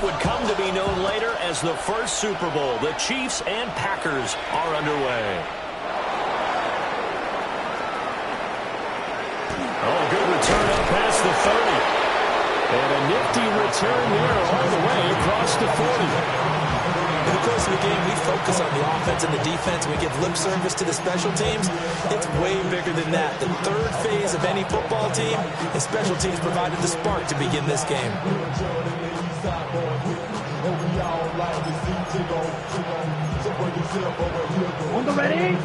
would come to be known later as the first Super Bowl. The Chiefs and Packers are underway. Oh, good return up past the 30. And a nifty return there all the way across the 40. In the course of the game, we focus on the offense and the defense. We give lip service to the special teams. It's way bigger than that. The third phase of any football team, and special teams provided the spark to begin this game. On the ready?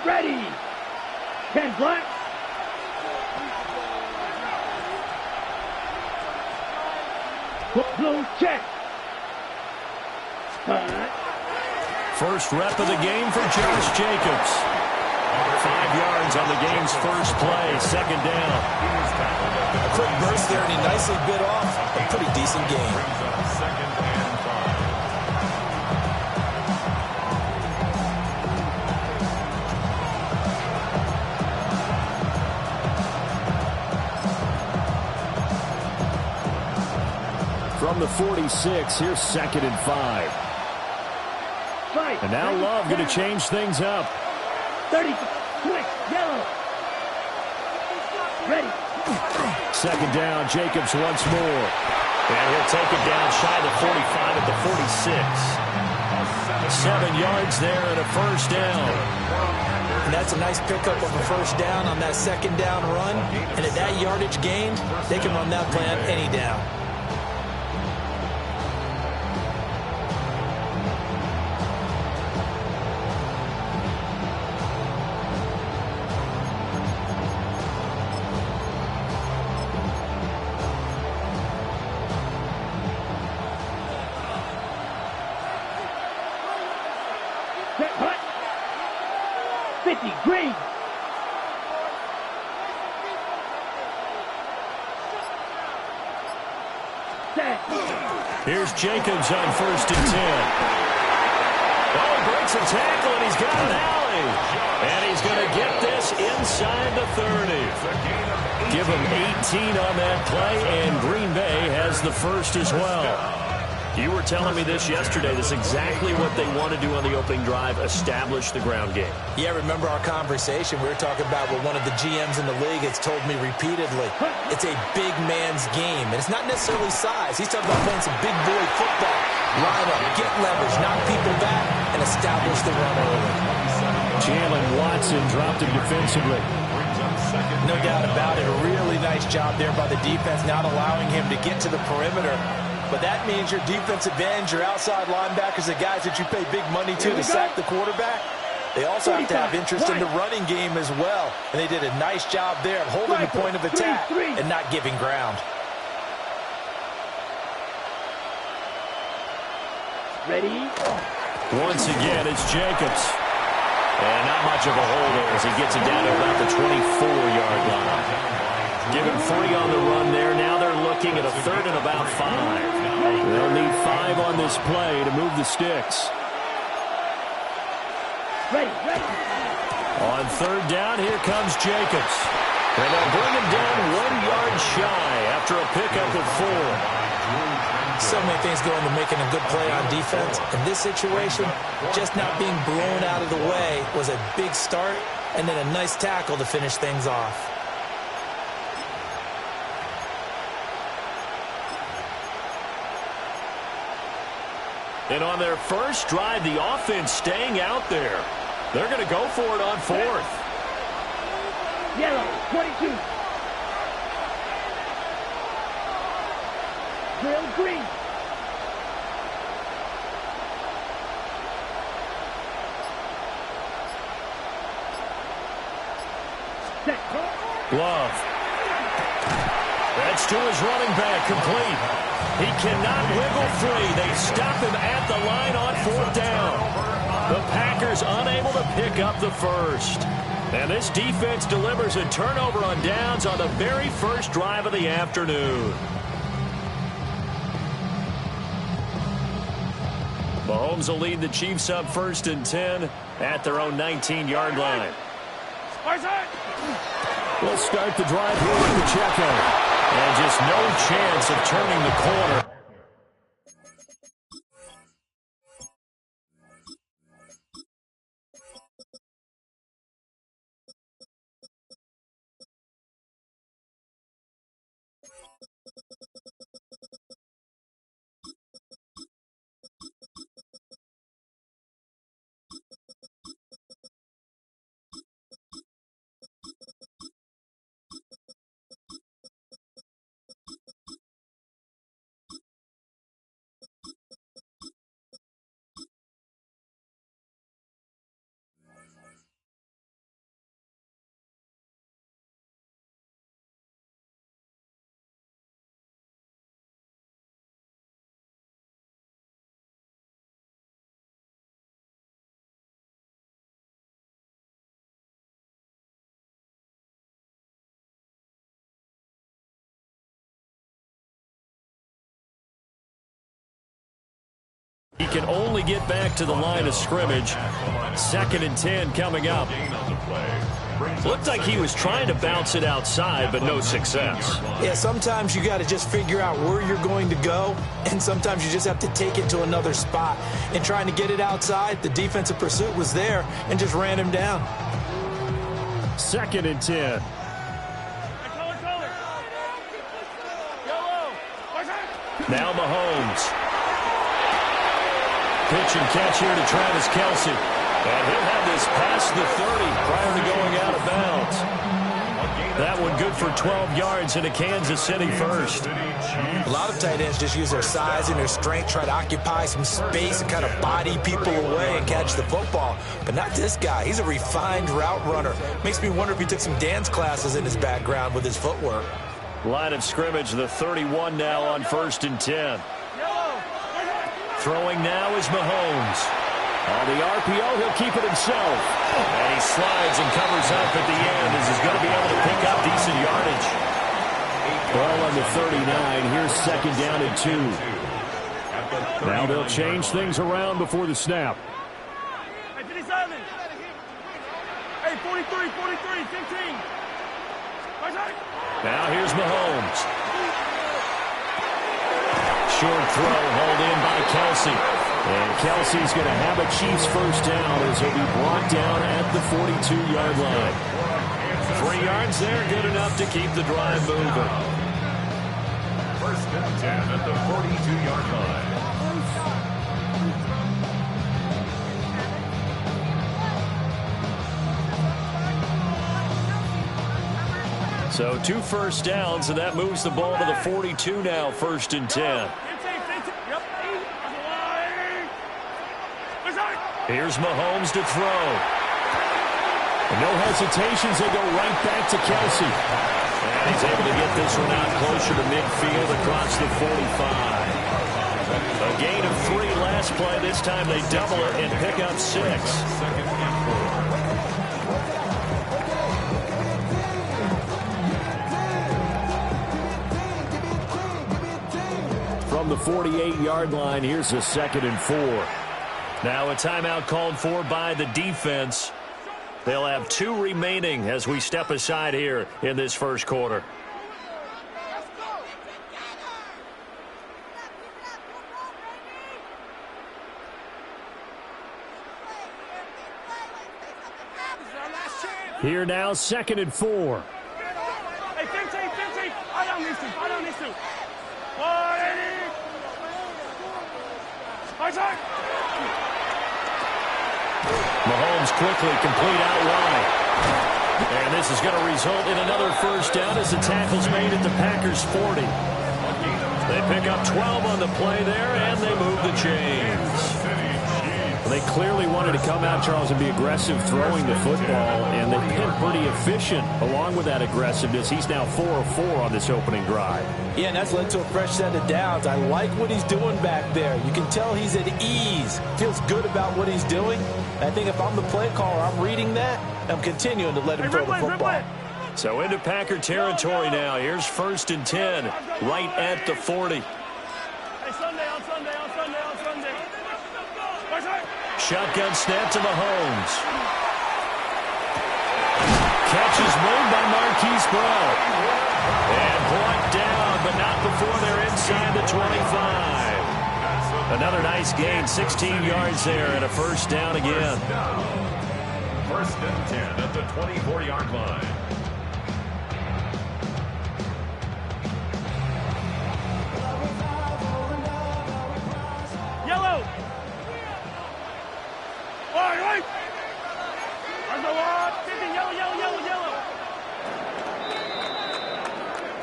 Ready. 10 black. Blue check. First rep of the game for Josh Jacobs. 5 yards on the game's first play, second down. A quick burst there, and he nicely bit off a pretty decent gain. From the 46, here's 2nd and 5. And now Love going to change things up. 30, quick, yellow. Ready. 2nd down, Jacobs once more. And he'll take it down shy of the 45 at the 46. 7 yards there and a first down. And that's a nice pickup of a first down on that second down run. And at that yardage gained, they can run that play on any down. Set, hut. 50, green. Set. Here's Jacobs on 1st and 10. Oh, breaks a tackle, and he's got an alley. And he's going to get this inside the 30. Give him 18 on that play, and Green Bay has the first as well. You were telling me this yesterday. This is exactly what they want to do on the opening drive, establish the ground game. Yeah, remember our conversation? We were talking about what one of the GMs in the league has told me repeatedly. It's a big man's game, and it's not necessarily size. He's talking about playing some big boy football. Line up, get leverage, knock people back, and establish the run early. Jalen Watson dropped him defensively. No doubt about it. A really nice job there by the defense, not allowing him to get to the perimeter. But that means your defensive ends, your outside linebackers, the guys that you pay big money to sack the quarterback, they also have to have interest in the running game as well. And they did a nice job there of holding the point of attack and not giving ground. Ready. Once again, it's Jacobs. And not much of a hole there as he gets it down to about the 24-yard line. Give him 3 on the run there. Now they're looking at a 3rd and about 5. They'll need 5 on this play to move the sticks. Ready. On 3rd down, here comes Jacobs. And they'll bring him down 1 yard shy after a pickup of 4. So many things go into making a good play on defense. In this situation, just not being blown out of the way was a big start, and then a nice tackle to finish things off. And on their first drive, the offense staying out there. They're going to go for it on 4th. Yellow, 22. Drill green. Set. Love. That's to his running back, complete. He cannot wiggle free. They stop him at the line on 4th down. The Packers unable to pick up the first. And this defense delivers a turnover on downs on the very first drive of the afternoon. Mahomes will lead the Chiefs up 1st and 10 at their own 19-yard line. We'll start the drive here with Pacheco. And just no chance of turning the corner. He can only get back to the line of scrimmage. 2nd and 10 coming up. Looked like he was trying to bounce it outside, but no success. Yeah, sometimes you got to just figure out where you're going to go, and sometimes you just have to take it to another spot. And trying to get it outside, the defensive pursuit was there and just ran him down. 2nd and 10. Now Mahomes. Pitch and catch here to Travis Kelce. And he'll have this past the 30 prior to going out of bounds. That one good for 12 yards into Kansas City first. A lot of tight ends just use their size and their strength, try to occupy some space and kind of body people away and catch the football. But not this guy. He's a refined route runner. Makes me wonder if he took some dance classes in his background with his footwork. Line of scrimmage, the 31 now on 1st and 10. Throwing now is Mahomes. On the RPO, he'll keep it himself. And he slides and covers up at the end as he's going to be able to pick up decent yardage. Ball on the 39. Here's 2nd down and 2. Now they'll change things around before the snap. Hey, 57. Hey, 43, 15. Now here's Mahomes. Short throw, hauled in by Kelce. And Kelce's going to have a Chiefs first down as he'll be brought down at the 42-yard line. 3 yards there, good enough to keep the drive moving. 1st and 10 at the 42-yard line. So 2 first downs, and that moves the ball to the 42 now, 1st and 10. Here's Mahomes to throw. And no hesitations, they go right back to Kelce. And he's able to get this one out closer to midfield across the 45. A gain of 3 last play. This time they double it and pick up 6. From the 48-yard line, here's a 2nd and 4. Now a timeout called for by the defense. They'll have 2 remaining as we step aside here in this first quarter. Here now, 2nd and 4. Hey, 15. I don't need to. 180. Mahomes quickly complete out wide. And this is going to result in another first down as the tackle's made at the Packers' 40. They pick up 12 on the play there, and they move the chains. They clearly wanted to come out, Charles, and be aggressive throwing the football, and they've been pretty efficient along with that aggressiveness. He's now 4 of 4 on this opening drive. Yeah, and that's led to a fresh set of downs. I like what he's doing back there. You can tell he's at ease, feels good about what he's doing. I think if I'm the play caller, I'm reading that, I'm continuing to let him throw the football. So into Packer territory now. Here's 1st and 10, right at the 40. Hey, Sunday. Shotgun snap to Mahomes. catch is made by Marquise Brown. And brought down, but not before they're inside the 25. Another nice gain, 16 yards there, and a first down again. First and 10 at the 24-yard line. Yellow. All right. There's a lot. 50, yellow, yellow, yellow, yellow.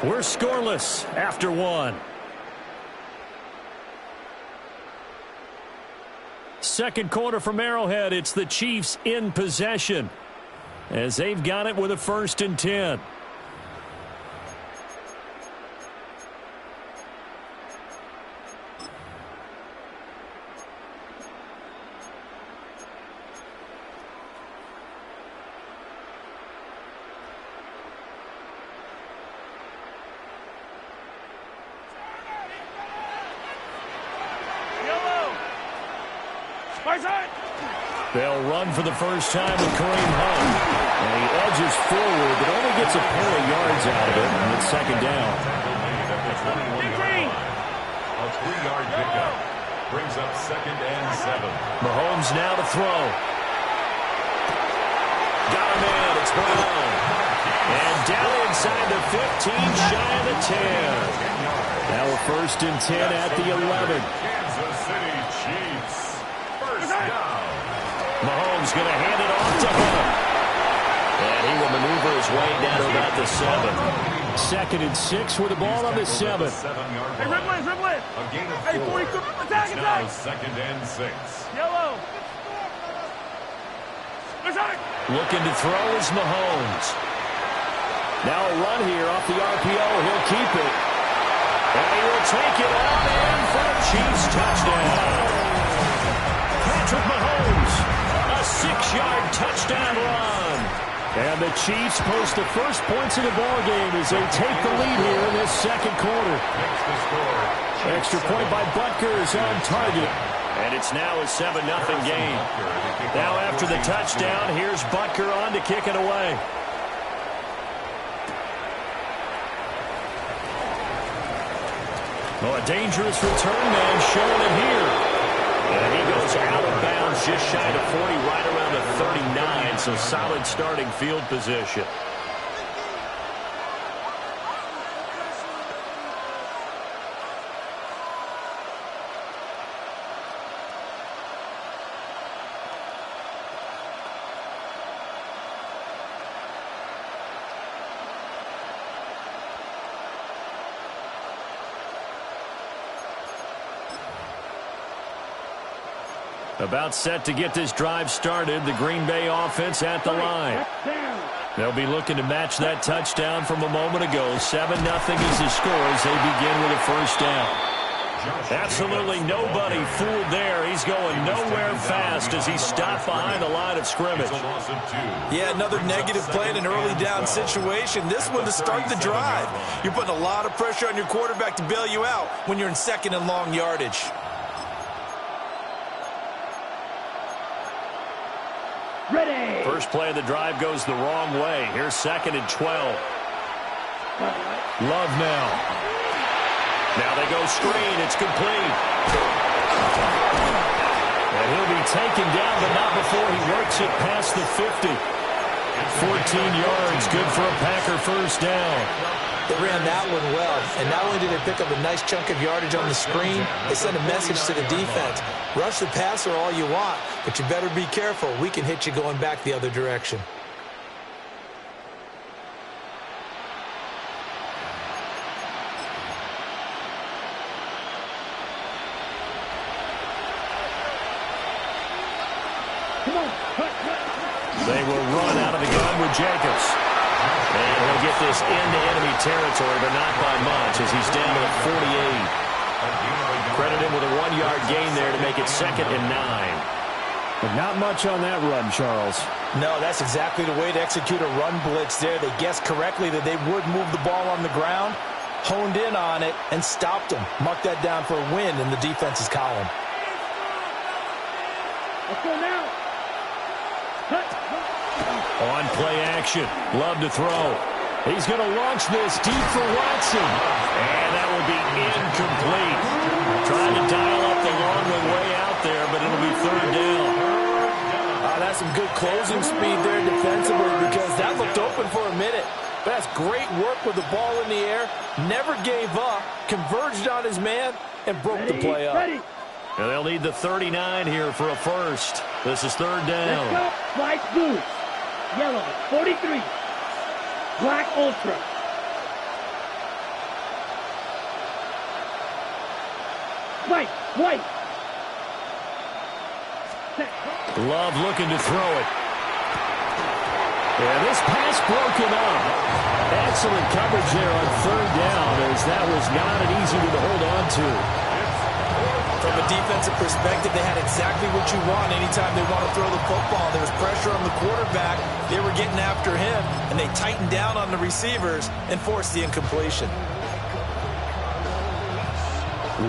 We're scoreless after one. Second quarter from Arrowhead. It's the Chiefs in possession as they've got it with a first and 10. They'll run for the first time with Kareem Hunt. And he edges forward, but only gets a pair of yards out of it, and it's second down. A 3-yard pickup brings up second and 7. Mahomes now to throw. Got him in. It's Brown. And down inside the 15, shy of the 10. Now a first and 10 at the 11. Kansas City Chiefs. First down. Mahomes going to hand it off to Hunt. And he will maneuver his way down to about the 7. Second and 6 with the ball on the 7. Hey, Ripley, Ripley. A gain of 4. Hey, 42. Attack, It's now attack. second and 6. Yellow. Attack. Looking to throw is Mahomes. Now a run here off the RPO. He'll keep it. And he will take it on in for a Chiefs touchdown. Patrick Mahomes, a 6-yard touchdown run. And the Chiefs post the first points of the ballgame as they take the lead here in this second quarter. Extra point by Butker is on target. And it's now a 7-0 game. Now after the touchdown, here's Butker on to kick it away. Oh, a dangerous return man showing it here. And he goes out of bounds just shy of 40, right around the 39, so solid starting field position. About set to get this drive started. The Green Bay offense at the line. They'll be looking to match that touchdown from a moment ago. 7-0 is the score as they begin with a first down. Absolutely nobody fooled there. He's going nowhere fast as he stopped behind the line of scrimmage. Yeah, another negative play in an early down situation. This one to start the drive. You're putting a lot of pressure on your quarterback to bail you out when you're in second and long yardage. Ready. First play of the drive goes the wrong way. Here's second and 12. Love now. Now they go screen. It's complete. And he'll be taken down, but not before he works it past the 50. 14 yards. Good for a Packer first down. They ran that one well, and not only did they pick up a nice chunk of yardage on the screen, they sent a message to the defense. Rush the passer all you want, but you better be careful. We can hit you going back the other direction. They will run out of the gun with Jacobs. And he'll get this into enemy territory, but not by much as he's down to the 48. Credit him with a 1-yard gain there to make it second and 9. But not much on that run, Charles. No, that's exactly the way to execute a run blitz there. They guessed correctly that they would move the ball on the ground, honed in on it, and stopped them. Mark that down for a win in the defense's column. Let's go now. Cut. On play action. Love to throw. He's going to launch this deep for Watson. And that will be incomplete. Trying to dial up the long way out there, but it'll be third down. That's some good closing speed there defensively because that looked open for a minute. But that's great work with the ball in the air. Never gave up, converged on his man, and broke the play up. And they'll need the 39 here for a first. This is third down. Let's go. White boots. Yellow, 43. Black ultra. White. Love looking to throw it. Yeah, this pass broken up. Excellent coverage there on third down, as that was not an easy one to hold on to. From a defensive perspective, they had exactly what you want anytime they want to throw the football. There was pressure on the quarterback. They were getting after him, and they tightened down on the receivers and forced the incompletion.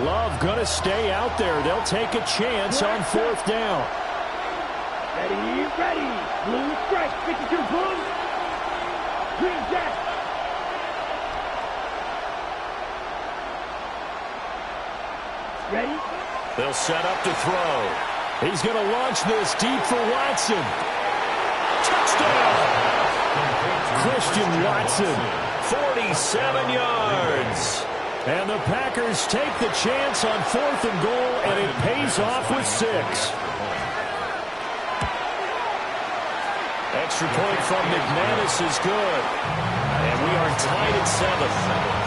Love going to stay out there. They'll take a chance on fourth down. Ready. Blue strike. 52 blue. Green jack. Ready? They'll set up to throw. He's going to launch this deep for Watson. Touchdown! Christian Watson, 47 yards. And the Packers take the chance on fourth and goal, and it pays off with 6. Extra point from McManus is good. And we are tied at 7.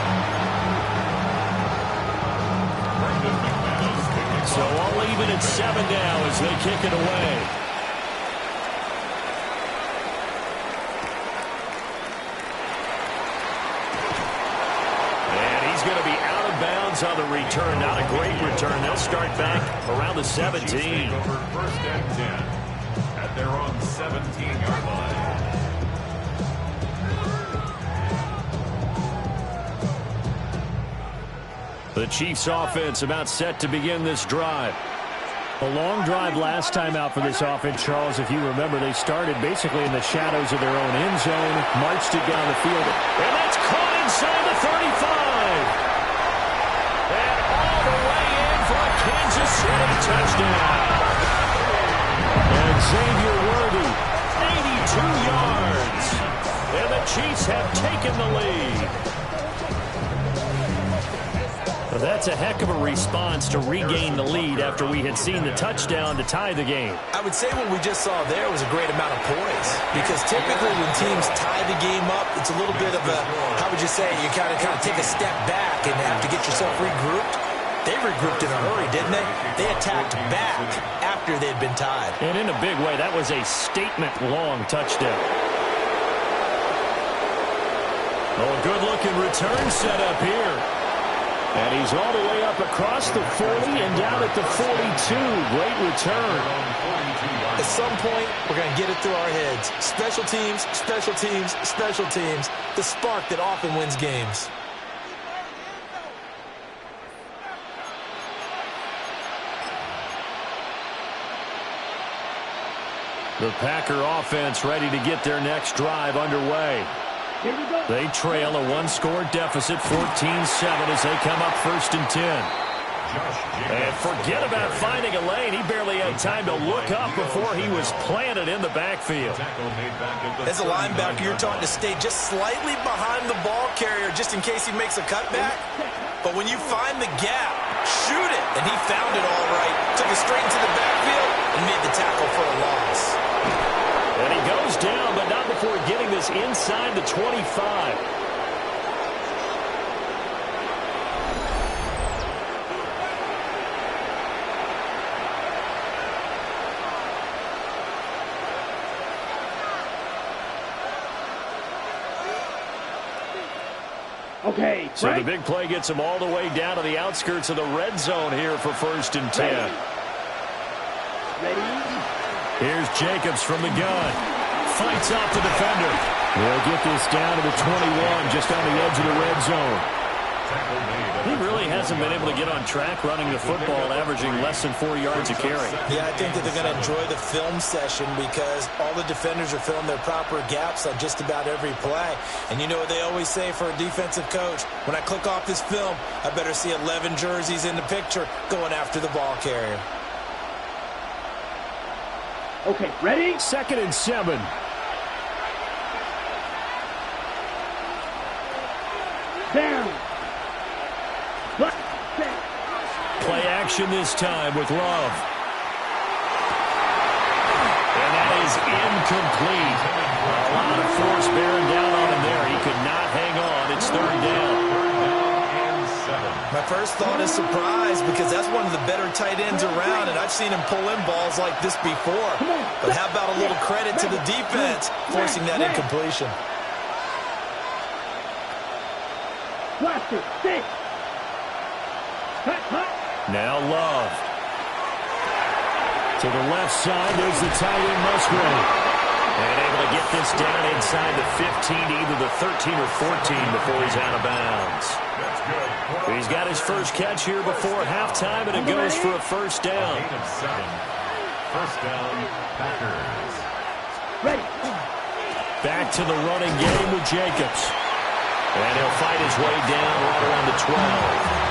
So all even at 7 now as they kick it away. And he's going to be out of bounds on the return. Not a great return. They'll start back around the 17. First and 10. At their own 17-yard line. The Chiefs offense about set to begin this drive. A long drive last time out for this offense, Charles. If you remember, they started basically in the shadows of their own end zone, marched it down the field. And that's caught inside the 35. And all the way in for a Kansas City touchdown. And Xavier Worthy, 82 yards. And the Chiefs have taken the lead. Well, that's a heck of a response to regain the lead after we had seen the touchdown to tie the game. I would say what we just saw there was a great amount of poise. Because typically when teams tie the game up, it's a little bit of a, how would you say, you kind of take a step back and have to get yourself regrouped. They regrouped in a hurry, didn't they? They attacked back after they'd been tied. And in a big way, that was a statement-long touchdown. Oh, a good-looking return set up here. And he's all the way up across the 40 and down at the 42. Great return. At some point, we're going to get it through our heads. Special teams, special teams, special teams. The spark that often wins games. The Packer offense ready to get their next drive underway. They trail a one-score deficit, 14-7, as they come up first and 10. And forget about finding a lane. He barely had time to look up before he was planted in the backfield. As a linebacker, you're taught to stay just slightly behind the ball carrier just in case he makes a cutback. But when you find the gap, shoot it. And he found it all right. Took it straight into the backfield and made the tackle for a loss. And he goes down, but not before getting this inside the 25. Okay, so right. The big play gets him all the way down to the outskirts of the red zone here for first and 10. Ready. Here's Jacobs from the gun. Fights off the defender. They'll get this down to the 21, just on the edge of the red zone. He really hasn't been able to get on track running the football, averaging less than 4 yards a carry. Yeah, I think that they're going to enjoy the film session because all the defenders are filling their proper gaps on just about every play. And you know what they always say for a defensive coach? When I click off this film, I better see 11 jerseys in the picture going after the ball carrier. Okay, ready? 2nd and 7. Down. Play action this time with Love. And that is incomplete. A lot of force bearing down on him there. He could not hang on. It's 3rd down. My first thought is surprise because that's one of the better tight ends around, and I've seen him pull in balls like this before. But how about a little credit to the defense forcing that incompletion? Blaster, stick. Cut, cut. Now Love. To the left side, there's the tight end Musgrave. And able to get this down inside the 15, either the 13 or 14 before he's out of bounds. He's got his first catch here before halftime, and it goes for a 1st down. First down, Packers. Ready. Back to the running game with Jacobs. And he'll fight his way down right around the 12.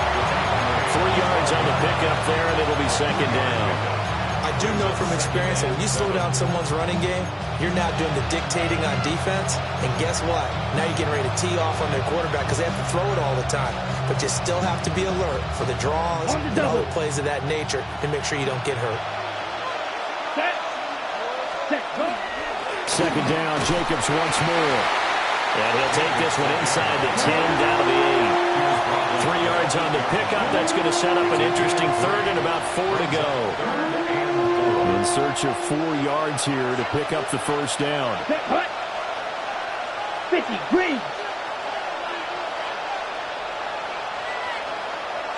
3 yards on the pickup there, and it'll be 2nd down. I do know from experience that when you slow down someone's running game, you're not doing the dictating on defense. And guess what? Now you're getting ready to tee off on their quarterback because they have to throw it all the time. But you still have to be alert for the draws and other plays of that nature to make sure you don't get hurt. Set. Set. Go. 2nd down, Jacobs once more. And he'll take this one inside the 10, down to the 8. 3 yards on the pickup. That's going to set up an interesting 3rd and about 4 to go. In search of 4 yards here to pick up the 1st down. Set. Cut. 50. Green.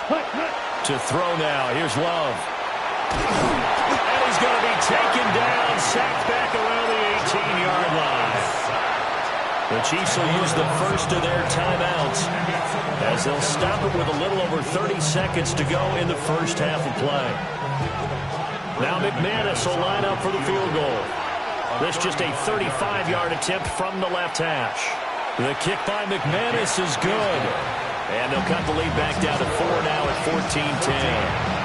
Cut. Cut. To throw now. Here's Love. And he's going to be taken down, sacked back around the 18-yard line. The Chiefs will use the first of their timeouts as they'll stop it with a little over 30 seconds to go in the first half of play. Now McManus will line up for the field goal. This just a 35-yard attempt from the left hash. The kick by McManus is good. And they'll cut the lead back down to 4 now at 14-10.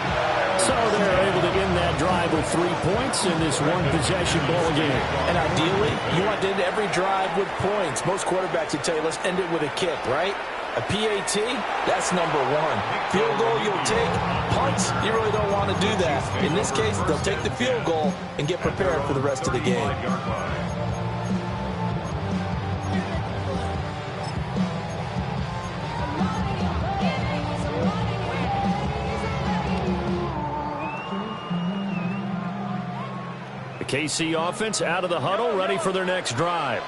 So they're able to end that drive with 3 points in this one-possession ball game. And ideally, you want to end every drive with points. Most quarterbacks would tell you, let's end it with a kick, right? A PAT, that's number 1. Field goal, you'll take. Punts, you really don't want to do that. In this case, they'll take the field goal and get prepared for the rest of the game. KC offense out of the huddle, ready for their next drive.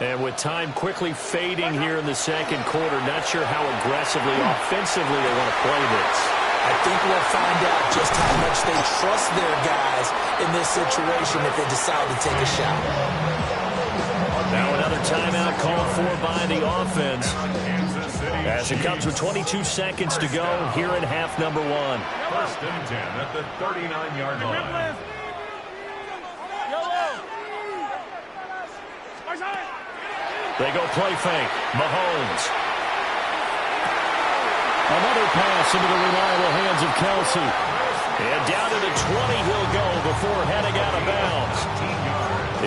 And with time quickly fading here in the 2nd quarter, not sure how aggressively, offensively they want to play this. I think we'll find out just how much they trust their guys in this situation if they decide to take a shot. Now another timeout called for by the offense as it comes with 22 seconds to go here in half number 1. 1st and 10 at the 39-yard line. They go play fake. Mahomes. Another pass into the reliable hands of Kelsey. And down to the 20 he'll go before heading out of bounds.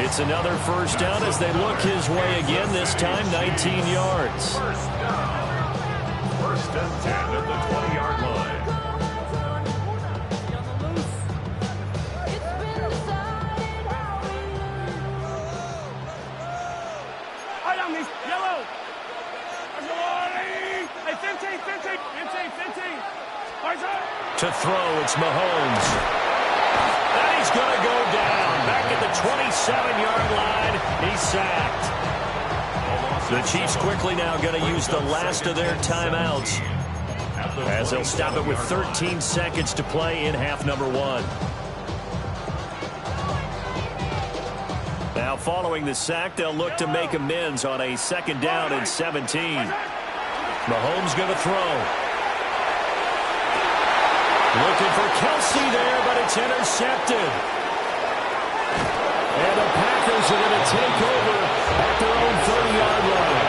It's another 1st down as they look his way again, this time 19 yards. 1st and 10 at the 20-yard line. To throw, it's Mahomes. And he's going to go down. Back at the 27-yard line. He's sacked. The Chiefs quickly now going to use the last of their timeouts as they'll stop it with 13 seconds to play in half number 1. Now following the sack, they'll look to make amends on a 2nd down and 17. Mahomes going to throw. Looking for Kelsey there, but it's intercepted. And the Packers are going to take over at their own 30-yard line.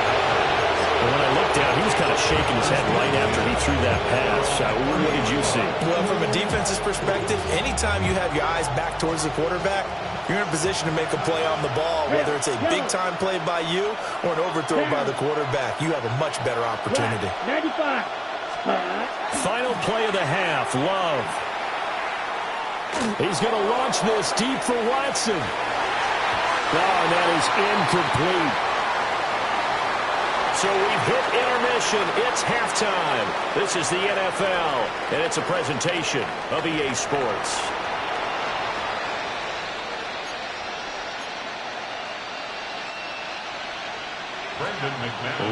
And when I looked down, he was kind of shaking his head right after he threw that pass. What did you see? Well, from a defense's perspective, anytime you have your eyes back towards the quarterback, you're in a position to make a play on the ball, whether it's a big-time play by you or an overthrow by the quarterback. You have a much better opportunity. 95. Final play of the half, Love. He's going to launch this deep for Watson. Oh, and that is incomplete. So we've hit intermission. It's halftime. This is the NFL, and it's a presentation of EA Sports.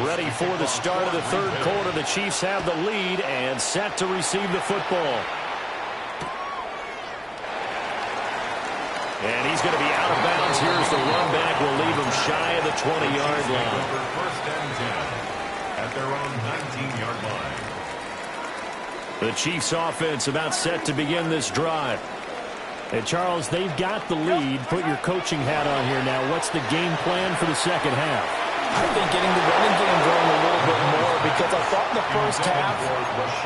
Ready for the start of the third quarter. The Chiefs have the lead and set to receive the football. And he's going to be out of bounds. Here's the run back. Will leave him shy of the 20-yard line. First and 10 at their own 19-yard line. The Chiefs offense about set to begin this drive. And Charles, they've got the lead. Put your coaching hat on here now. What's the game plan for the second half? I think getting the running game going a little bit more, because I thought in the first half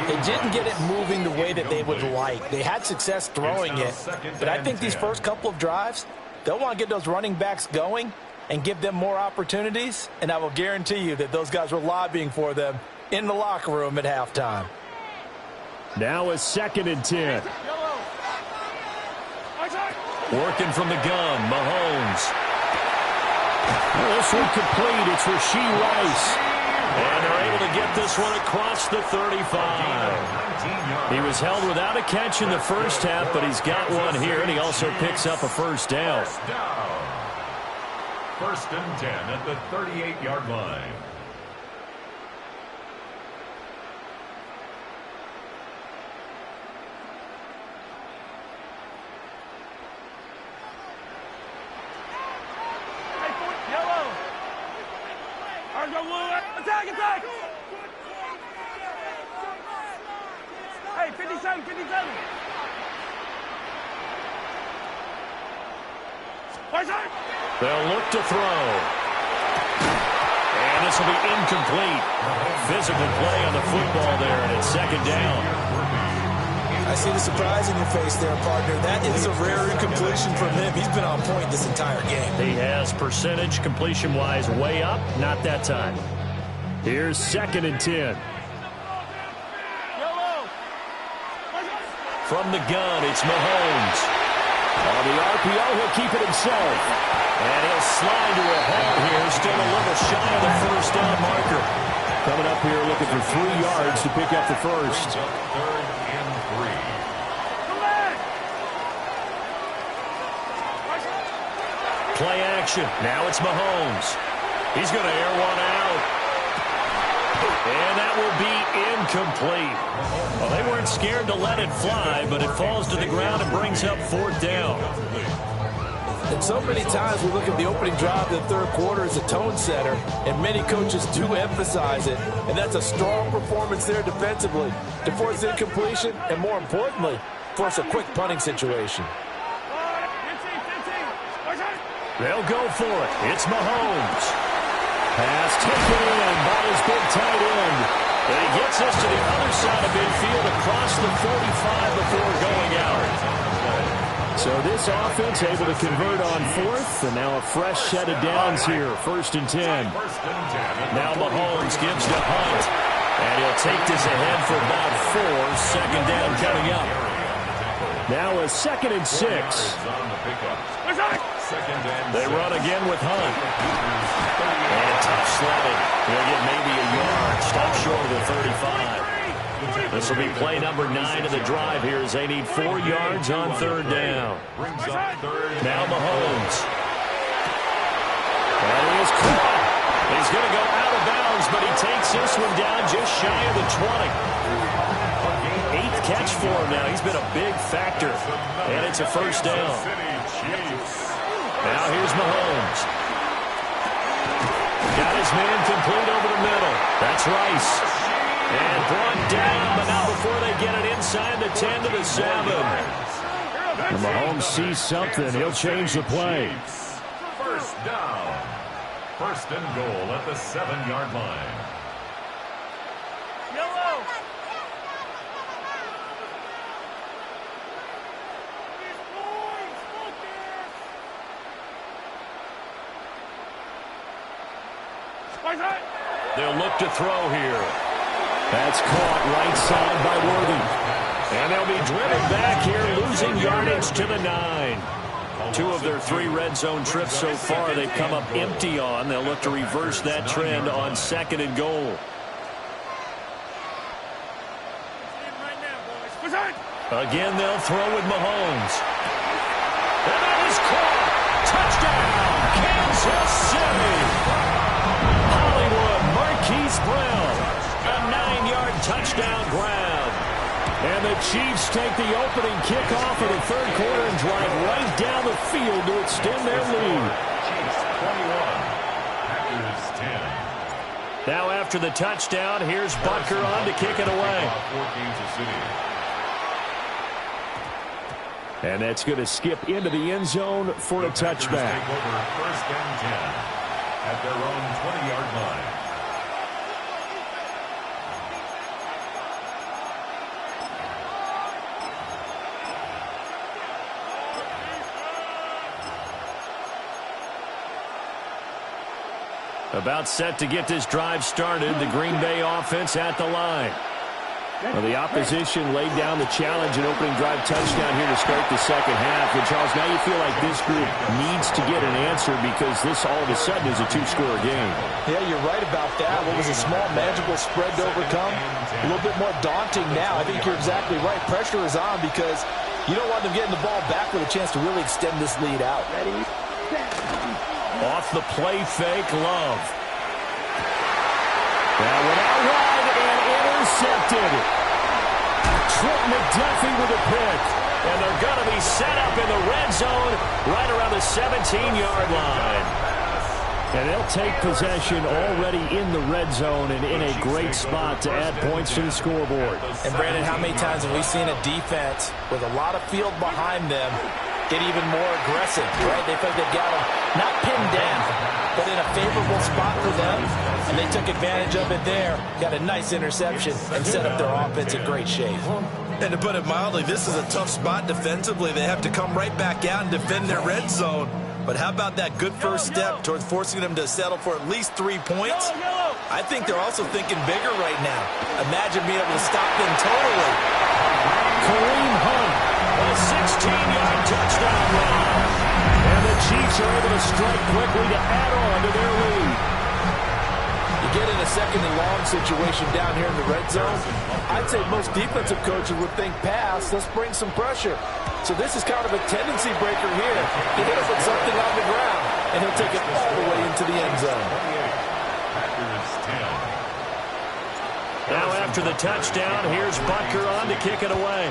they didn't get it moving the way that they would like. They had success throwing it, but I think these first couple of drives, they'll want to get those running backs going and give them more opportunities, and I will guarantee you that those guys were lobbying for them in the locker room at halftime. Now a 2nd and 10. Working from the gun, Mahomes. This one complete. It's Rashee Rice. And they're able to get this one across the 35. He was held without a catch in the first half, but he's got one here, and he also picks up a first down. First and 10 at the 38-yard line. Attack, attack! Hey, 57, 57! They'll look to throw. And this will be incomplete. Physical play on the football there, and it's 2nd down. I see the surprise in your face there, partner. That is a rare incompletion from him. He's been on point this entire game. He has percentage completion-wise way up. Not that time. Here's 2nd and 10. From the gun, it's Mahomes. On the RPO, he'll keep it himself. And he'll slide to a halt here. Still a little shy of the first down marker. Coming up here looking for 3 yards to pick up the first. Third and 3. Play action. Now it's Mahomes. He's going to air one out. And that will be incomplete. Well, they weren't scared to let it fly, but it falls to the ground and brings up 4th down. And so many times we look at the opening drive of the third quarter as a tone setter, and many coaches do emphasize it. And that's a strong performance there defensively to force incompletion and, more importantly, force a quick punting situation. They'll go for it. It's Mahomes. Pass taken in by his big tight end. And he gets us to the other side of midfield across the 45 before going out. So this offense able to convert on 4th, and now a fresh set of downs here. 1st and 10. Now Mahomes gives to Hunt. And he'll take this ahead for about 4. 2nd down coming up. Now a 2nd and 6. They run again with Hunt. And tough sledding. He'll get maybe a yard. Stop short of the 35. This will be play number 9 of the drive here as they need 4 yards on 3rd down. Now Mahomes. And he is caught. He's going to go out of bounds, but he takes this one down just shy of the 20. 8th catch for him now. He's been a big factor. And it's a first down. Now here's Mahomes. Got his his man complete over the middle. That's Rice. And brought down, but not before they get it inside the 10 to the 7. And Mahomes sees something. He'll change the play. First down. First and goal at the 7-yard line. Yellow. They'll look to throw here. That's caught right side by Worthy. And they'll be driven back here, losing yardage to the 9. 2 of their 3 red zone trips so far they've come up empty on. They'll look to reverse that trend on 2nd and goal. Again, they'll throw with Mahomes. And that is caught. Touchdown, Kansas City. Hollywood Marquise Brown. A 9-yard touchdown grab. And the Chiefs take the opening kickoff of the 3rd quarter and drive right down the field to extend their lead. Chiefs 21, Packers 10. Now after the touchdown, here's Butker on to kick it away. For Kansas City. And that's going to skip into the end zone for a touchback. Take over 1st and 10 at their own 20-yard line. About set to get this drive started. The Green Bay offense at the line. Well, the opposition laid down the challenge and opening drive touchdown here to start the 2nd half. And, Charles, now you feel like this group needs to get an answer because this all of a sudden is a 2-score game. Yeah, you're right about that. What was a small, manageable spread to overcome? A little bit more daunting now. I think you're exactly right. Pressure is on because you don't want them getting the ball back with a chance to really extend this lead out. Ready, set. Off the play fake, Love. That went out wide and intercepted. Trent McDuffie with a pick. And they're going to be set up in the red zone right around the 17-yard line. And they'll take possession already in the red zone and in a great spot to add points to the scoreboard. And, Brandon, how many times have we seen a defense with a lot of field behind them get even more aggressive, right? They think they've got them not pinned down, but in a favorable spot for them, and they took advantage of it there, got a nice interception, and set up their offense in great shape. And to put it mildly, this is a tough spot defensively. They have to come right back out and defend their red zone. But how about that good first step towards forcing them to settle for at least 3 points? I think they're also thinking bigger right now. Imagine being able to stop them totally. Kareem Hunt, a 16-yard touchdown run. And the Chiefs are able to strike quickly to add on to their lead. You get in a 2nd and long situation down here in the red zone, I'd say most defensive coaches would think pass, let's bring some pressure. So this is kind of a tendency breaker here. He hit him with something on the ground, and he'll take it all the way into the end zone. Packers 10. Now after the touchdown, here's Butker on to kick it away.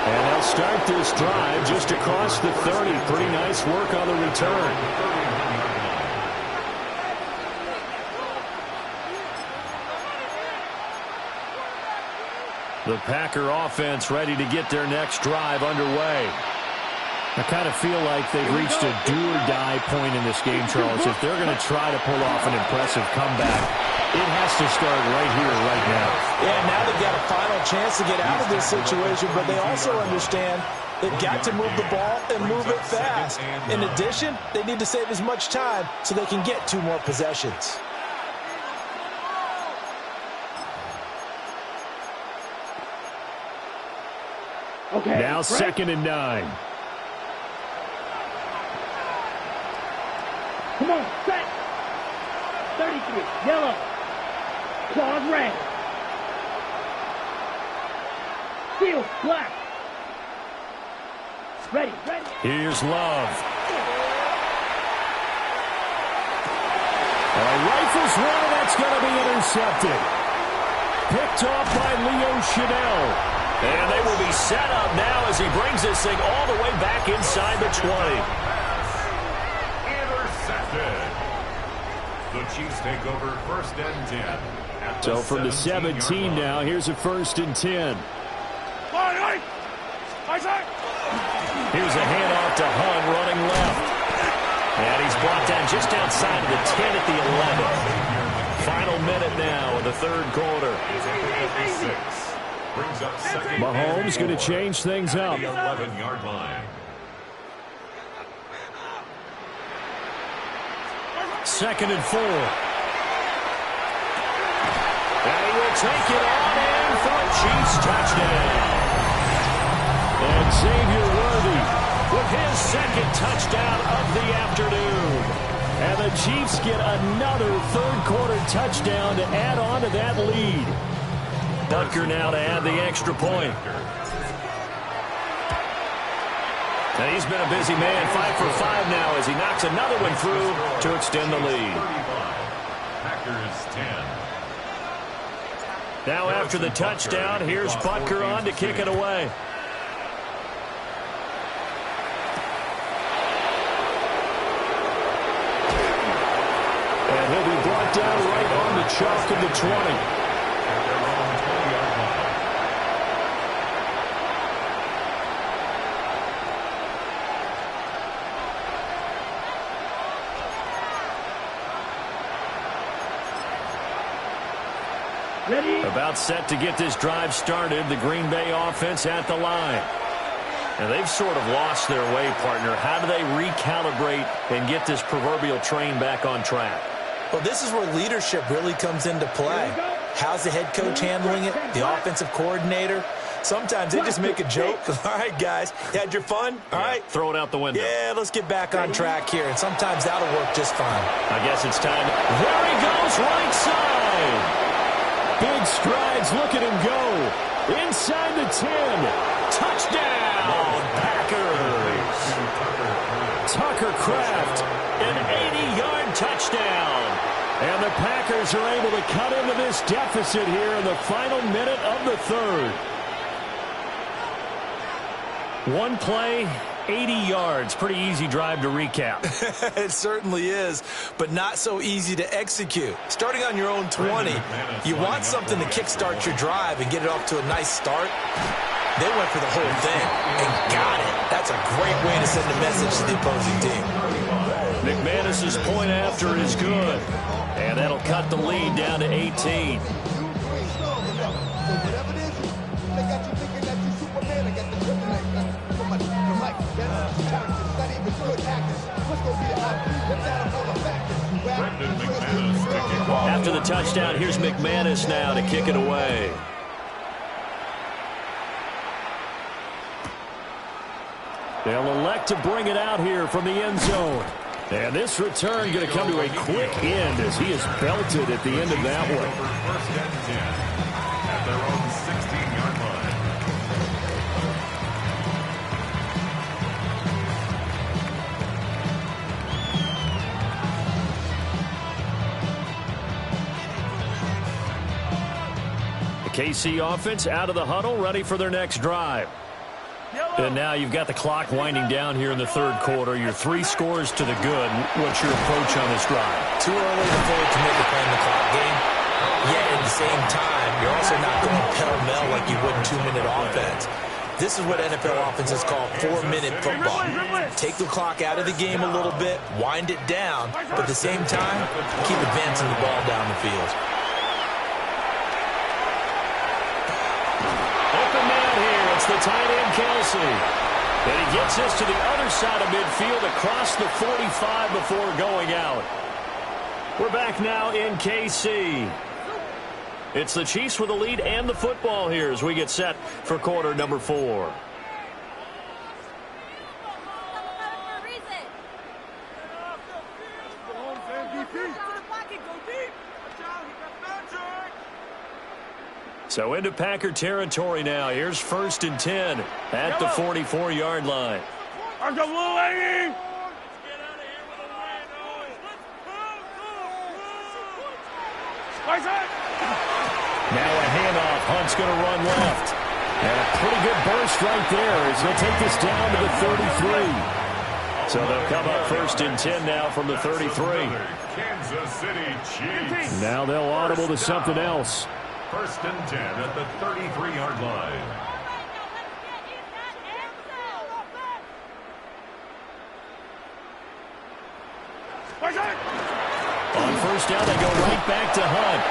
And they'll start this drive just across the 30. Pretty nice work on the return. The Packer offense ready to get their next drive underway. I kind of feel like they've reached a do-or-die point in this game, Charles. If they're going to try to pull off an impressive comeback, it has to start right here, right now. Yeah, now they've got a final chance to get out of this situation, but they also understand they've got to move the ball and move it fast. In addition, they need to save as much time so they can get 2 more possessions. Okay. Now Frank. 2nd and 9. Come on, set. 33, yellow. Claws red. Field, black. Ready, ready. Here's Love. Rifles one, that's going to be intercepted. Picked off by Leo Chanel. And they will be set up now as he brings this thing all the way back inside the 20. Intercepted. The Chiefs take over 1st and 10. So from the 17 now, here's a 1st and 10. Here's a handoff to Hunt running left. And he's brought down just outside of the 10 at the 11. Final minute now in the 3rd quarter. Mahomes going to change things up. 11-yard line. 2nd and 4. And he will take it on in for a Chiefs touchdown. And Xavier Worthy with his 2nd touchdown of the afternoon. And the Chiefs get another 3rd quarter touchdown to add on to that lead. Butker now to add the extra point. And he's been a busy man, 5 for 5 now as he knocks another one through to extend the lead. Packers 10. Now after the touchdown, here's Butker on to kick it away. And he'll be brought down right on the chalk of the 20. Ready? About set to get this drive started, the Green Bay offense at the line. And they've sort of lost their way, partner. How do they recalibrate and get this proverbial train back on track? Well, this is where leadership really comes into play. How's the head coach handling it? The offensive coordinator? Sometimes they just make a joke. All right, guys, you had your fun? All right. Throw it out the window. Yeah, let's get back on track here. And sometimes that'll work just fine. I guess it's time. There he goes, right side. Big strides, look at him go. Inside the 10. Touchdown, Packers. Tucker Kraft, an 80-yard touchdown. And the Packers are able to cut into this deficit here in the final minute of the 3rd. One play, 80 yards. Pretty easy drive to recap. It certainly is, but not so easy to execute. Starting on your own 20, you want something to kickstart your drive and get it off to a nice start. They went for the whole thing and got it. That's a great way to send a message to the opposing team. McManus's point after is good. And that'll cut the lead down to 18. After the touchdown, here's McManus now to kick it away. They'll elect to bring it out here from the end zone. And this return going to come to a quick end as he is belted at the end of that one. 1st and 10 at their own 16-yard line. The KC offense out of the huddle, ready for their next drive. And now you've got the clock winding down here in the 3rd quarter. Your 3 scores to the good. What's your approach on this drive? Too early to fully commit to playing the clock game. Yet at the same time, you're also not going pell-mell like you would in 2-minute offense. This is what NFL offenses call 4-minute football. Take the clock out of the game a little bit, wind it down, but at the same time, keep advancing the ball down the field. Open man here. It's the tight end, Kelsey. And he gets this to the other side of midfield across the 45 before going out. We're back now in KC. It's the Chiefs with the lead and the football here as we get set for quarter number 4. So into Packer territory now. Here's 1st and 10 at the 44-yard line. Now a handoff. Hunt's going to run left. And a pretty good burst right there as he'll take this down to the 33. So they'll come up 1st and 10 now from the 33. Kansas City Chiefs. Now they'll audible to something else. 1st and 10 at the 33-yard line. On 1st down, they go right back to Hunt.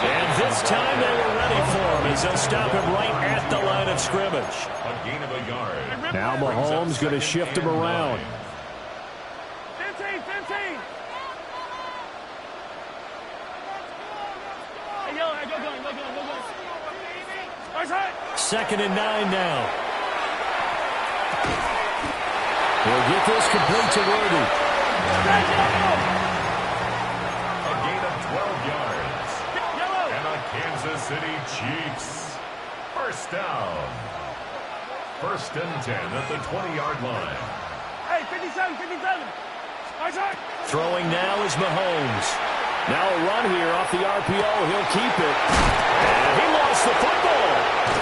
And this time they were ready for him as they'll stop him right at the line of scrimmage. A gain of a yard. Now Mahomes going to shift him around. 15. Hey, yo, go. 2nd and 9 now. He'll get this complete to Worthy. A gain of 12 yards. And a Kansas City Chiefs. 1st down. 1st and 10 at the 20-yard line. Hey, 57. Throwing now is Mahomes. Now a run here off the RPO. He'll keep it. And he lost the football.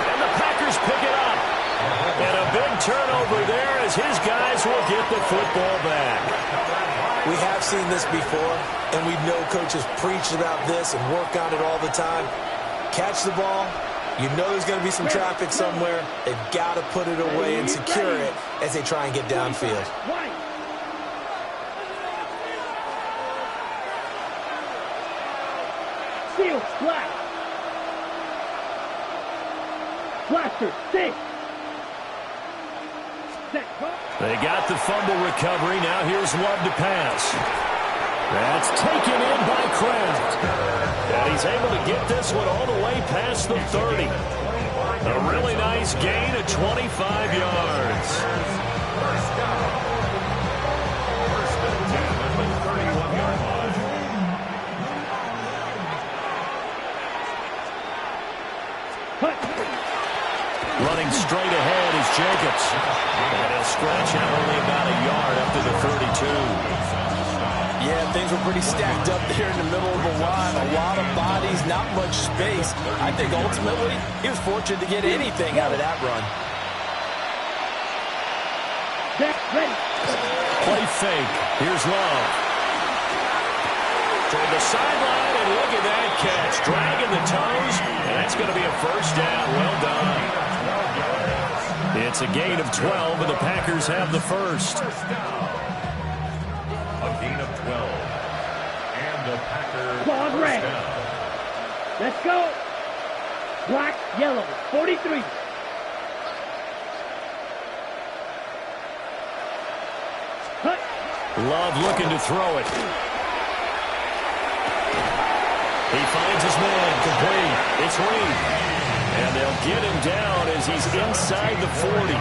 And the Packers pick it up. And a big turnover there as his guys will get the football back. We have seen this before, and we know coaches preach about this and work on it all the time. Catch the ball. You know there's going to be some traffic somewhere. They've got to put it away and secure it as they try and get downfield. Steal, black. Blaster, 6. They got the fumble recovery. Now here's Love to pass. That's taken in by Kraft. And he's able to get this one all the way past the 30. A really nice gain of 25 yards. 1st down. 1st and 10 at the 31-yard line. Running straight ahead is Jacobs. And he'll scratch out only about a yard up to the 32. Yeah, things were pretty stacked up there in the middle of the line. A lot of bodies, not much space. I think ultimately he was fortunate to get anything out of that run. Play fake. Here's Love. Toward the sideline, and look at that catch. Dragging the toes, and that's going to be a 1st down. Well done. It's a gain of 12, and the Packers have the 1st. A gain of 12. And the Packers Claws red. down. Let's go. Black, yellow, 43. Cut. Love looking to throw it. He finds his man complete. It's Reed. And they'll get him down as he's inside the 40.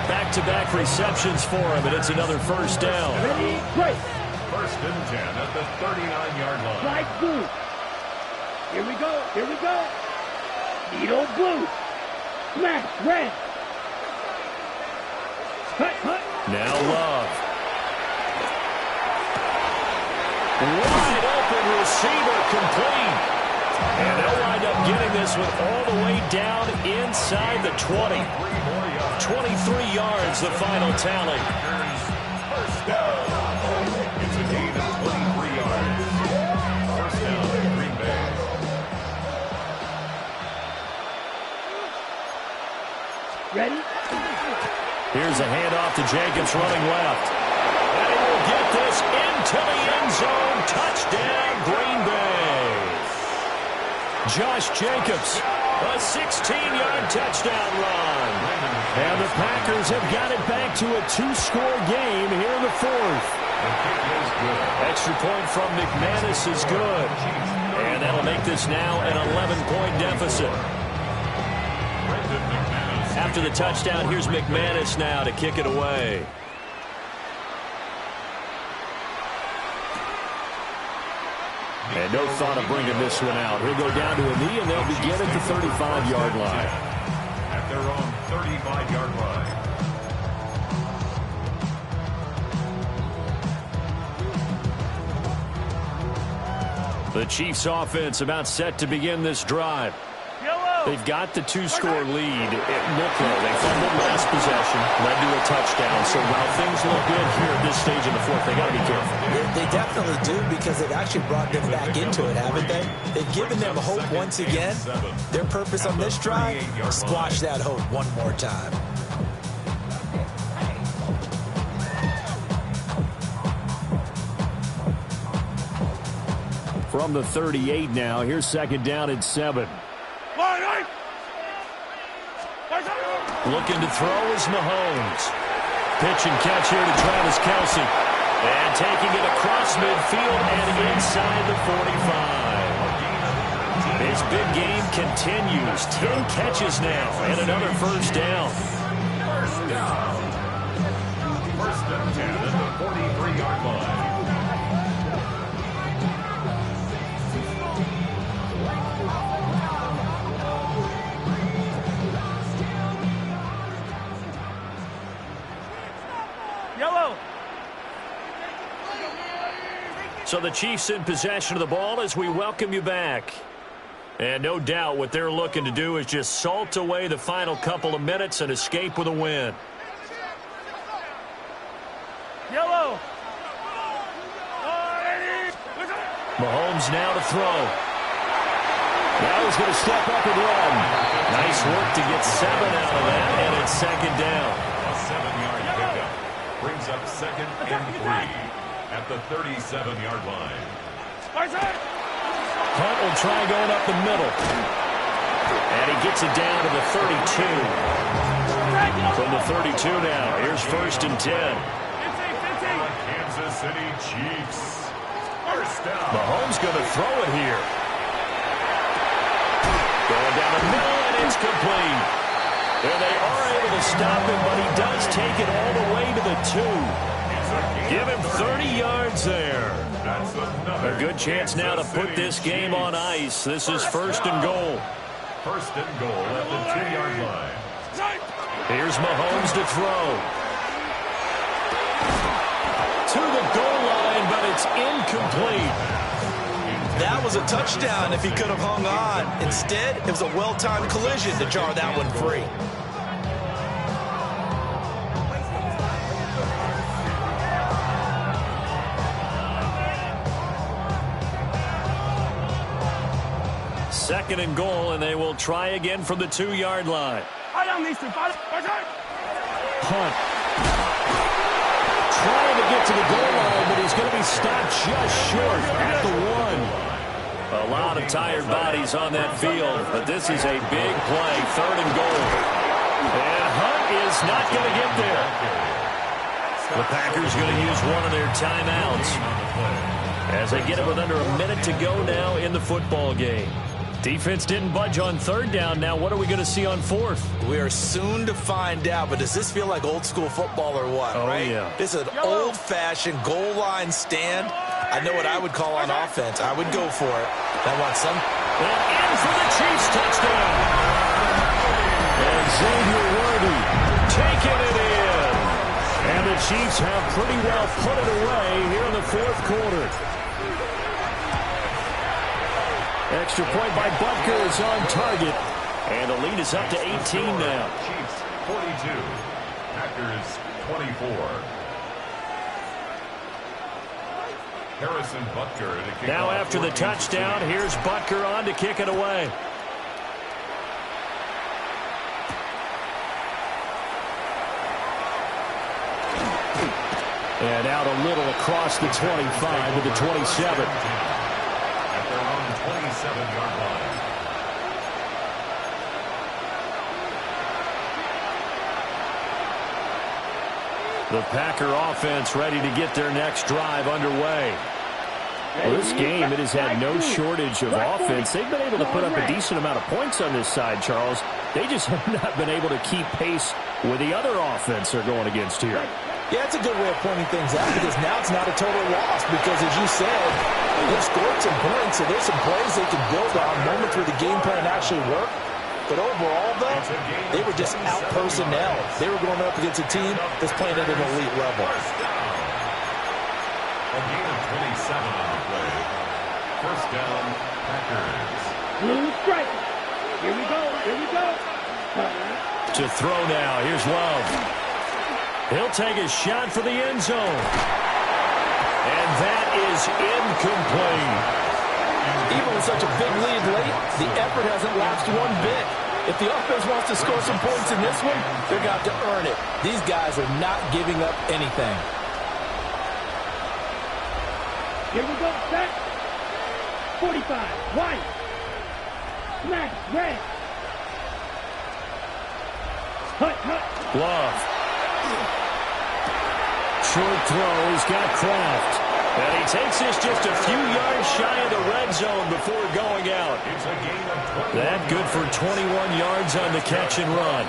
Back-to-back receptions for him, and it's another 1st down. Ready, break. 1st and 10 at the 39-yard line. Light blue. Here we go. Needle blue. Smash, red. Cut. Now Love. Wide open receiver complete. And they'll wind up getting this one all the way down inside the 20. 23 yards, the final tally. 1st down. It's a gain of 23 yards. 1st down in Green Bay. Ready? Here's a handoff to Jacobs running left. And he will get this into the end zone. Touchdown, Green Bay. Josh Jacobs, a 16-yard touchdown run. And the Packers have got it back to a 2-score game here in the 4th. Extra point from McManus is good. And that'll make this now an 11-point deficit. After the touchdown, here's McManus now to kick it away. And no thought of bringing this one out. He'll go down to a knee, and they'll begin at the 35-yard line. At their own 35-yard line. The Chiefs offense about set to begin this drive. Yellow. They've got the two-score lead. It looked though. They fumbled last possession, led to a touchdown. So while things look good here at this stage in the fourth, they got to be careful. They definitely do, because they've actually brought them back into it, haven't they? They've given them hope once again. Their purpose on this drive, squash that hope one more time. From the 38 now, here's second down and 7. Looking to throw is Mahomes. Pitch and catch here to Travis Kelce. And taking it across midfield and inside the 45. His big game continues. 10 catches now and another first down. First down. First and 10 at the 43-yard line. So the Chiefs in possession of the ball as we welcome you back. And no doubt what they're looking to do is just salt away the final couple of minutes and escape with a win. Yellow. Mahomes now to throw. Now he's going to step up and run. Nice work to get 7 out of that, and it's second down. A 7-yard pickup brings up second and 3 at the 37-yard line. Hunt will try going up the middle. And he gets it down to the 32. From the 32 now, here's first and 10. Kansas City Chiefs. First down. Mahomes going to throw it here. Going down the middle, and it's complete. And they are able to stop him, but he does take it all the way to the 2. Give him 30 yards there. A good chance now to put this game on ice. This is first and goal. First and goal at the 2-yard line. Here's Mahomes to throw. To the goal line, but it's incomplete. That was a touchdown if he could have hung on. Instead, it was a well-timed collision to jar that one free. Second and goal, and they will try again from the 2-yard line. Hunt. Trying to get to the goal line, but he's going to be stopped just short at the 1. A lot of tired bodies on that field, but this is a big play, third and goal. And Hunt is not going to get there. The Packers going to use one of their timeouts as they get it with under a minute to go now in the football game. Defense didn't budge on third down. Now what are we going to see on fourth? We are soon to find out, but does this feel like old school football or what, right? Yeah. This is an old-fashioned goal line stand. I know what I would call on offense. I would go for it. I want some. And in for the Chiefs touchdown. And Xavier Worthy taking it in. And the Chiefs have pretty well put it away here in the fourth quarter. Extra point by Butker is on target. And the lead is up to 18 now. Chiefs 42. Packers 24. Harrison Butker to kick Now off after the touchdown, here's Butker on to kick it away. And out a little across the 25 to the 27. At their own 27-yard line. The Packer offense ready to get their next drive underway. Well, this game, it has had no shortage of offense. They've been able to put up a decent amount of points on this side, Charles. They just have not been able to keep pace with the other offense they're going against here. Yeah, it's a good way of pointing things out, because now it's not a total loss, because as you said, they've scored some points, so there's some plays they can build on, moments where the game plan actually worked. But overall, though, they were just out personnel. They were going up against a team that's playing at an elite level. A gain of 27 on the play. First down, Packers. Blue strike. Here we go. Here we go. To throw now. Here's Love. He'll take a shot for the end zone. And that is incomplete. Even with such a big lead late, the effort hasn't lapsed one bit. If the offense wants to score some points in this one, they're going to have to earn it. These guys are not giving up anything. Here we go. Set. 45. White. Smash. Red. Hut. Love. Short throw. He's got Kraft. And he takes this just a few yards shy of the red zone before going out. That good for 21 yards on the catch and run.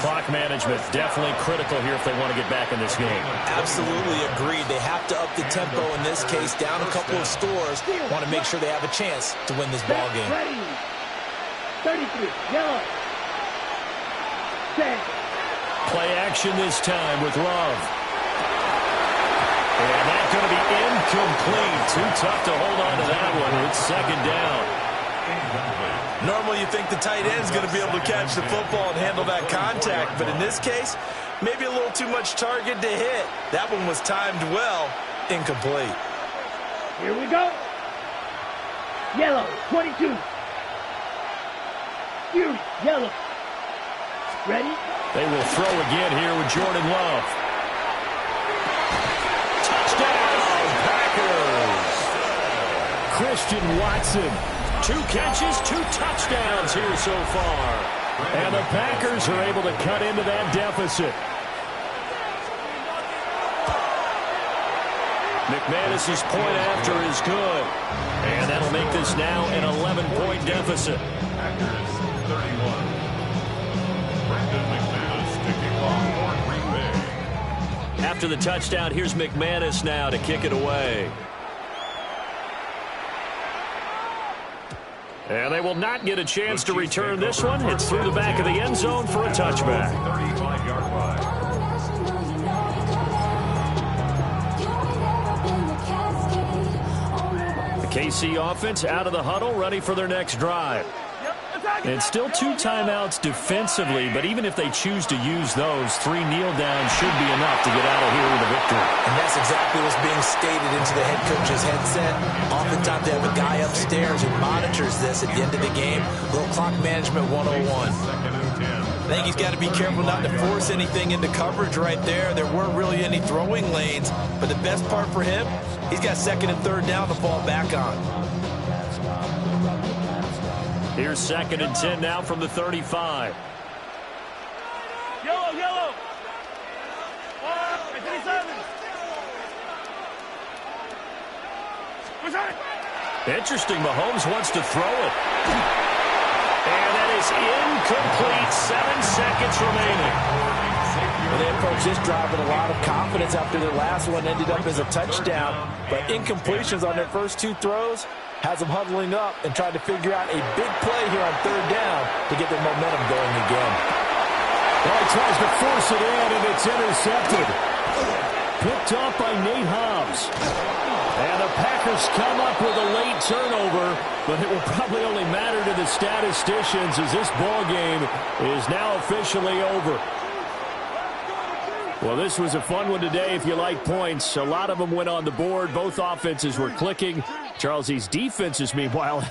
Clock management definitely critical here if they want to get back in this game. Absolutely agreed. They have to up the tempo in this case, down a couple of scores. Want to make sure they have a chance to win this ball game. Ready. 33. Yellow. Set. Play action this time with Love. And that's going to be incomplete. Too tough to hold on to that one. It's second down. Normally you think the tight end's going to be able to catch the football and handle that contact, but in this case, maybe a little too much target to hit. That one was timed well. Incomplete. Here we go. Yellow. 22. Fury. Yellow. Ready? They will throw again here with Jordan Love. Christian Watson. 2 catches, 2 touchdowns here so far. And the Packers are able to cut into that deficit. McManus's point after is good. And that'll make this now an 11-point deficit. Packers 31. Brendan McManus to kick off for Green Bay. After the touchdown, here's McManus now to kick it away. And they will not get a chance to return this one. It's through the back of the end zone for a touchback. 35-yard line. The KC offense out of the huddle, ready for their next drive. And still 2 timeouts defensively, but even if they choose to use those, 3 kneel downs should be enough to get out of here with a victory. And that's exactly what's being stated into the head coach's headset. Oftentimes they have a guy upstairs who monitors this at the end of the game. Little clock management 101. I think he's got to be careful not to force anything into coverage right there. There weren't really any throwing lanes, but the best part for him, he's got 2nd and 3rd down to fall back on. Here's 2nd and 10 now from the 35. Yellow. 27. Interesting, Mahomes wants to throw it. And that is incomplete. 7 seconds remaining. Well, they approached this drive with a lot of confidence after their last one ended up as a touchdown. But incompletions on their first 2 throws has them huddling up and trying to figure out a big play here on 3rd down to get their momentum going again. Well, he tries to force it in, and it's intercepted. Picked off by Nate Hobbs. And the Packers come up with a late turnover, but it will probably only matter to the statisticians as this ball game is now officially over. Well, this was a fun one today if you like points. A lot of them went on the board. Both offenses were clicking. Charles, these defenses, meanwhile,